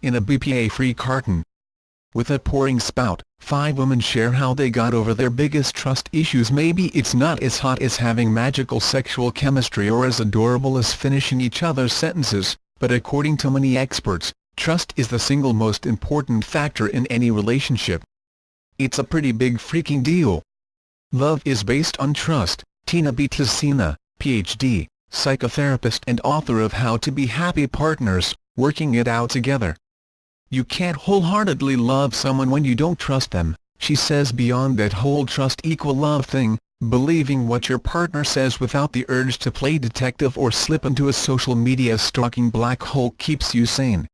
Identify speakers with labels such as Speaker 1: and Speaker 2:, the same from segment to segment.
Speaker 1: in a BPA-free carton. With a pouring spout, 5 women share how they got over their biggest trust issues. Maybe it's not as hot as having magical sexual chemistry or as adorable as finishing each other's sentences, but according to many experts, trust is the single most important factor in any relationship. It's a pretty big freaking deal. Love is based on trust. Tina Bitasina, Ph.D., psychotherapist and author of How to Be Happy Partners, Working It Out Together. You can't wholeheartedly love someone when you don't trust them, she says. Beyond that whole trust equal love thing, believing what your partner says without the urge to play detective or slip into a social media stalking black hole keeps you sane.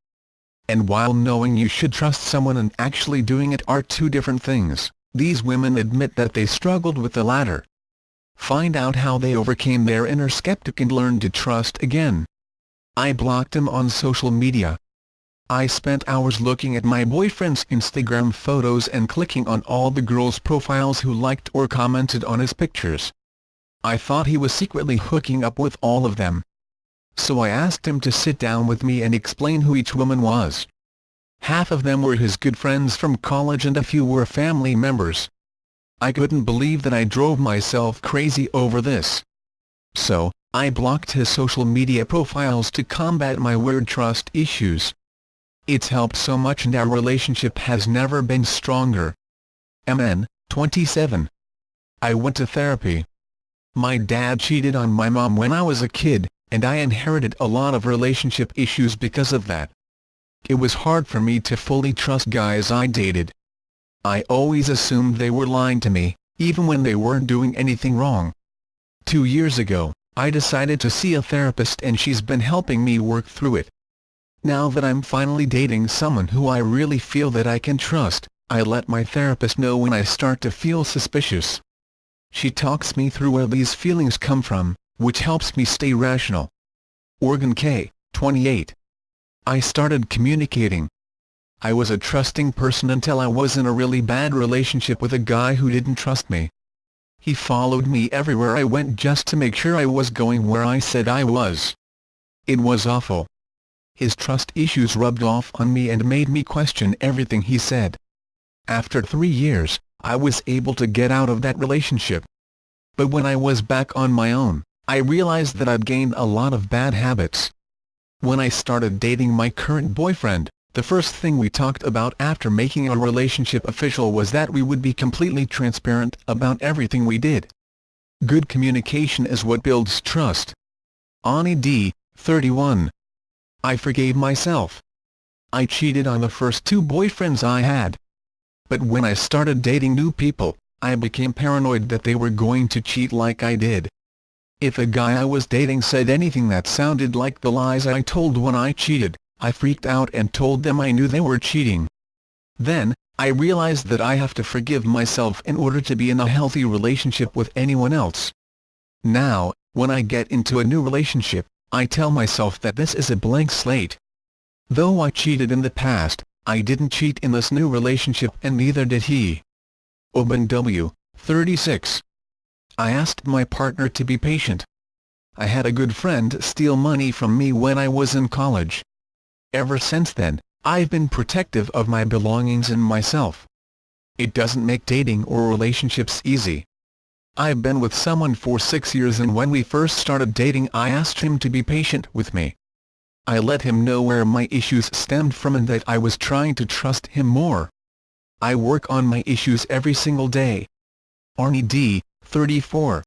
Speaker 1: And while knowing you should trust someone and actually doing it are two different things, these women admit that they struggled with the latter. Find out how they overcame their inner skeptic and learned to trust again. I blocked him on social media. I spent hours looking at my boyfriend's Instagram photos and clicking on all the girls' profiles who liked or commented on his pictures. I thought he was secretly hooking up with all of them. So I asked him to sit down with me and explain who each woman was. Half of them were his good friends from college and a few were family members. I couldn't believe that I drove myself crazy over this. So, I blocked his social media profiles to combat my weird trust issues. It's helped so much and our relationship has never been stronger. MN, 27. I went to therapy. My dad cheated on my mom when I was a kid, and I inherited a lot of relationship issues because of that. It was hard for me to fully trust guys I dated. I always assumed they were lying to me, even when they weren't doing anything wrong. 2 years ago, I decided to see a therapist and she's been helping me work through it. Now that I'm finally dating someone who I really feel that I can trust, I let my therapist know when I start to feel suspicious. She talks me through where these feelings come from, which helps me stay rational. Organ K, 28. I started communicating. I was a trusting person until I was in a really bad relationship with a guy who didn't trust me. He followed me everywhere I went just to make sure I was going where I said I was. It was awful. His trust issues rubbed off on me and made me question everything he said. After 3 years, I was able to get out of that relationship. But when I was back on my own, I realized that I'd gained a lot of bad habits. When I started dating my current boyfriend, the first thing we talked about after making our relationship official was that we would be completely transparent about everything we did. Good communication is what builds trust. Ani D., 31. I forgave myself. I cheated on the first 2 boyfriends I had. But when I started dating new people, I became paranoid that they were going to cheat like I did. If a guy I was dating said anything that sounded like the lies I told when I cheated, I freaked out and told them I knew they were cheating. Then, I realized that I have to forgive myself in order to be in a healthy relationship with anyone else. Now, when I get into a new relationship, I tell myself that this is a blank slate. Though I cheated in the past, I didn't cheat in this new relationship and neither did he. Oban W., 36. I asked my partner to be patient. I had a good friend steal money from me when I was in college. Ever since then, I've been protective of my belongings and myself. It doesn't make dating or relationships easy. I've been with someone for 6 years and when we first started dating I asked him to be patient with me. I let him know where my issues stemmed from and that I was trying to trust him more. I work on my issues every single day. Arnie D., 34.